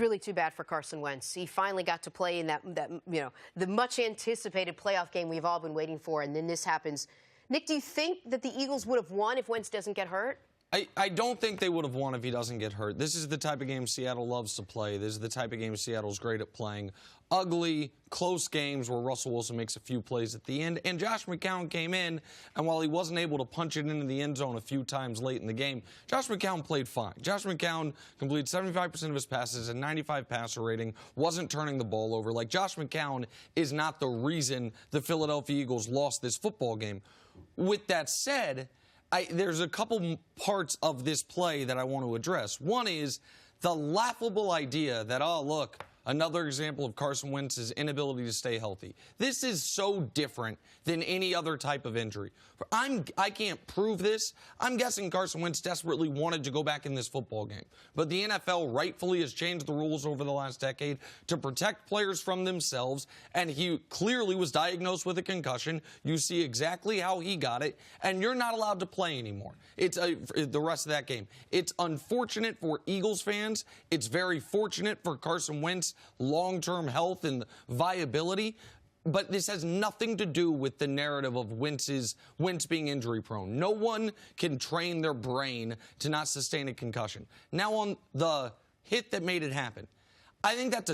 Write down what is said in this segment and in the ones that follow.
Really too bad for Carson Wentz. He finally got to play in that the much anticipated playoff game we've all been waiting for, and then this happens. Nick, do you think that the Eagles would have won if Wentz doesn't get hurt? I don't think they would have won if he doesn't get hurt. This is the type of game Seattle loves to play. This is the type of game Seattle's great at playing. Ugly, close games where Russell Wilson makes a few plays at the end. And Josh McCown came in, and while he wasn't able to punch it into the end zone a few times late in the game, Josh McCown played fine. Josh McCown completed 75% of his passes, a 95 passer rating, wasn't turning the ball over. Like, Josh McCown is not the reason the Philadelphia Eagles lost this football game. With that said, there's a couple parts of this play that I want to address. One is the laughable idea that, oh, look, another example of Carson Wentz's inability to stay healthy. This is so different than any other type of injury. I can't prove this. I'm guessing Carson Wentz desperately wanted to go back in this football game. But the NFL rightfully has changed the rules over the last decade to protect players from themselves, and he clearly was diagnosed with a concussion. You see exactly how he got it, and you're not allowed to play anymore. It's the rest of that game. It's unfortunate for Eagles fans. It's very fortunate for Carson Wentz long-term health and viability, but this has nothing to do with the narrative of Wentz being injury-prone. No one can train their brain to not sustain a concussion. Now, on the hit that made it happen, I think that's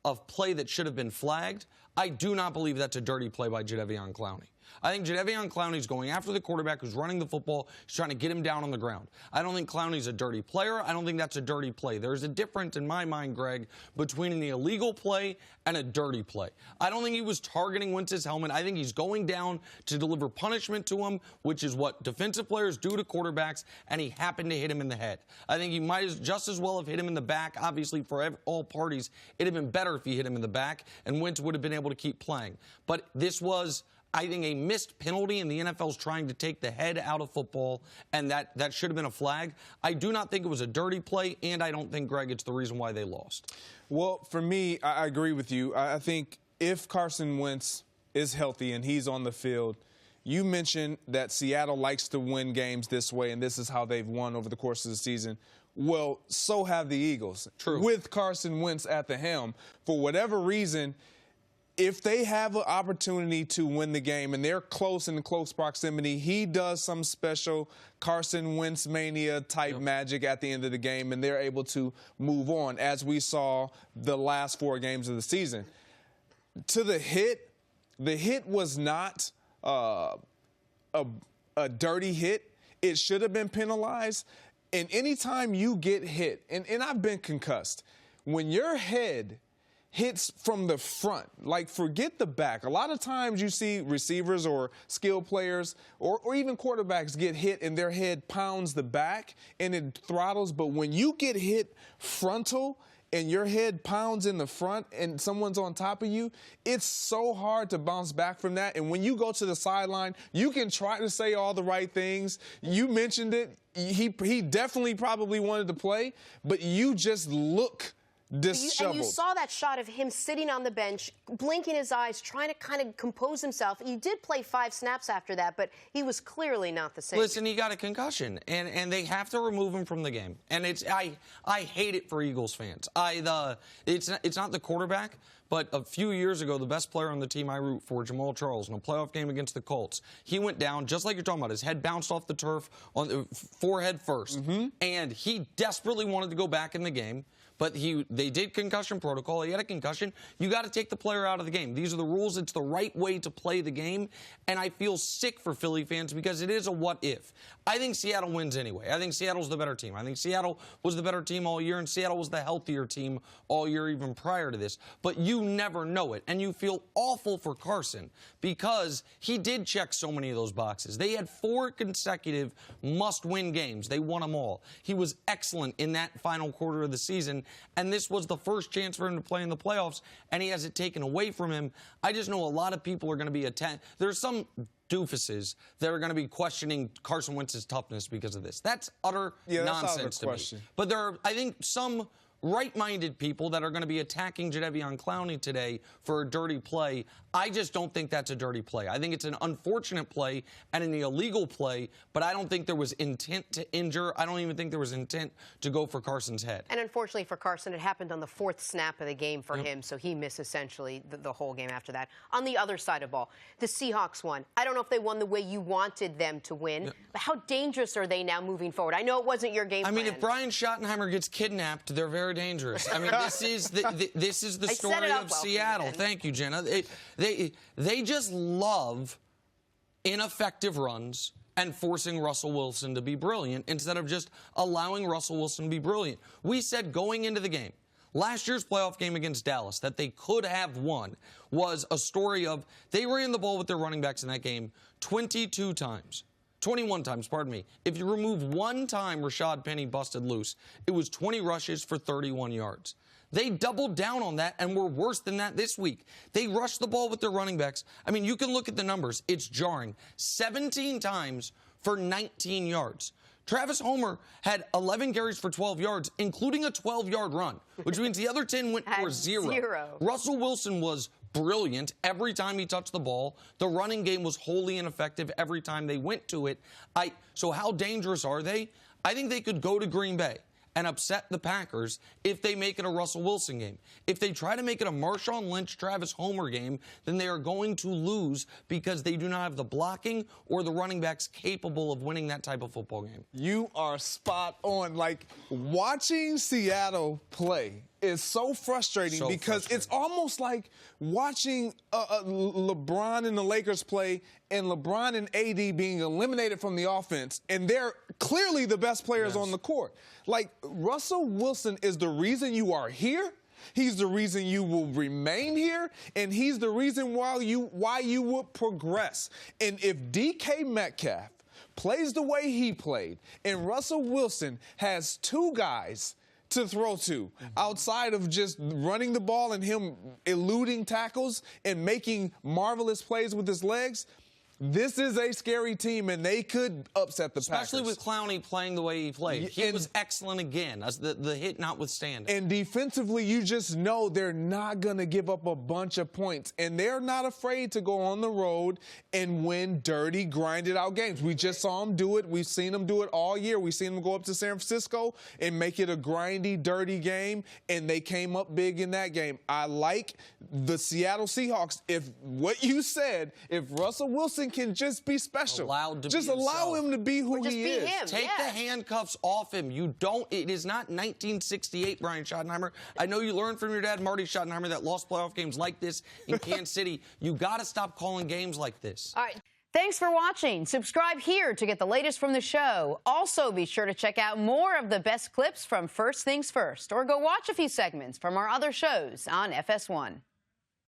a play that should have been flagged. I do not believe that's a dirty play by Jadeveon Clowney. I think Jadeveon Clowney's going after the quarterback who's running the football. He's trying to get him down on the ground. I don't think Clowney's a dirty player. I don't think that's a dirty play. There's a difference in my mind, Greg, between an illegal play and a dirty play. I don't think he was targeting Wentz's helmet. I think he's going down to deliver punishment to him, which is what defensive players do to quarterbacks, and he happened to hit him in the head. I think he might just as well have hit him in the back. Obviously, for all parties, it'd have been better if he hit him in the back, and Wentz would have been able to keep playing. But this was, I think, a missed penalty, and the NFL's trying to take the head out of football, and that should have been a flag. I do not think it was a dirty play, and I don't think, Greg, it's the reason why they lost. Well, for me, I agree with you. I think if Carson Wentz is healthy and he's on the field, you mentioned that Seattle likes to win games this way, and this is how they've won over the course of the season. Well, so have the Eagles. True. With Carson Wentz at the helm. For whatever reason, if they have an opportunity to win the game and they're close in close proximity, he does some special Carson Wentz mania type magic at the end of the game, and they're able to move on, as we saw the last 4 games of the season. To the hit was not a dirty hit. It should have been penalized. And anytime you get hit, and I've been concussed, when your head hits from the front, like, forget the back. A lot of times you see receivers or skill players or even quarterbacks get hit and their head pounds the back and it throttles. But when you get hit frontal and your head pounds in the front and someone's on top of you, it's so hard to bounce back from that. And when you go to the sideline, you can try to say all the right things. You mentioned it. He definitely probably wanted to play, but you just look disheveled. And you saw that shot of him sitting on the bench, blinking his eyes, trying to kind of compose himself. He did play 5 snaps after that, but he was clearly not the same. Listen, he got a concussion, and they have to remove him from the game. And I hate it for Eagles fans. It's not the quarterback, but a few years ago, the best player on the team I root for, Jamal Charles, in a playoff game against the Colts, he went down, just like you're talking about. His head bounced off the turf on the forehead first. And he desperately wanted to go back in the game. But they did concussion protocol. He had a concussion. You got to take the player out of the game. These are the rules. It's the right way to play the game. And I feel sick for Philly fans because it is a what if. I think Seattle wins anyway. I think Seattle's the better team. I think Seattle was the better team all year, and Seattle was the healthier team all year even prior to this. But you never know it. And you feel awful for Carson because he did check so many of those boxes. They had 4 consecutive must-win games. They won them all. He was excellent in that final quarter of the season. And this was the first chance for him to play in the playoffs, and he has it taken away from him. I just know a lot of people are going to be there's some doofuses that are going to be questioning Carson Wentz's toughness because of this. That's utter nonsense to me. But there are, I think, some right-minded people that are going to be attacking Jadeveon Clowney today for a dirty play. I just don't think that's a dirty play. I think it's an unfortunate play and an illegal play, but I don't think there was intent to injure. I don't even think there was intent to go for Carson's head. And unfortunately for Carson, it happened on the 4th snap of the game for him, so he missed essentially the whole game after that. On the other side of the ball, the Seahawks won. I don't know if they won the way you wanted them to win, but how dangerous are they now moving forward? I know it wasn't your game plan. I mean, if Brian Schottenheimer gets kidnapped, they're very dangerous. I mean, this is the story of Seattle. Thank you, Jenna. They just love ineffective runs and forcing Russell Wilson to be brilliant instead of just allowing Russell Wilson to be brilliant. We said going into the game, last year's playoff game against Dallas, that they could have won was a story of they ran the ball with their running backs in that game 21 times, pardon me. If you remove one time Rashad Penny busted loose, it was 20 rushes for 31 yards. They doubled down on that and were worse than that this week. They rushed the ball with their running backs. I mean, you can look at the numbers. It's jarring. 17 times for 19 yards. Travis Homer had 11 carries for 12 yards, including a 12-yard run, which means the other 10 went for zero. Russell Wilson was brilliant every time he touched the ball. The running game was wholly ineffective every time they went to it. So how dangerous are they? I think they could go to Green Bay and upset the Packers if they make it a Russell Wilson game. If they try to make it a Marshawn Lynch, Travis Homer game, then they are going to lose because they do not have the blocking or the running backs capable of winning that type of football game. You are spot on. Like, watching Seattle play is so frustrating because it's almost like watching LeBron and the Lakers play and LeBron and AD being eliminated from the offense, and they're clearly the best players on the court. Like, Russell Wilson is the reason you are here. He's the reason you will remain here, and he's the reason why you would progress. And if DK Metcalf plays the way he played, and Russell Wilson has two guys to throw to outside of just running the ball and him eluding tackles and making marvelous plays with his legs, this is a scary team, and they could upset the Packers. Especially with Clowney playing the way he played. He was excellent again, as the hit notwithstanding. And defensively, you just know they're not going to give up a bunch of points. And they're not afraid to go on the road and win dirty, grinded-out games. We just saw them do it. We've seen them do it all year. We've seen them go up to San Francisco and make it a grindy, dirty game, and they came up big in that game. I like the Seattle Seahawks. If what you said, if Russell Wilson can just be special. Just allow him to be who he is. Take the handcuffs off him. It is not 1968, Brian Schottenheimer. I know you learned from your dad, Marty Schottenheimer, that lost playoff games like this in Kansas City. You got to stop calling games like this. All right. Thanks for watching. Subscribe here to get the latest from the show. Also, be sure to check out more of the best clips from First Things First, or go watch a few segments from our other shows on FS1.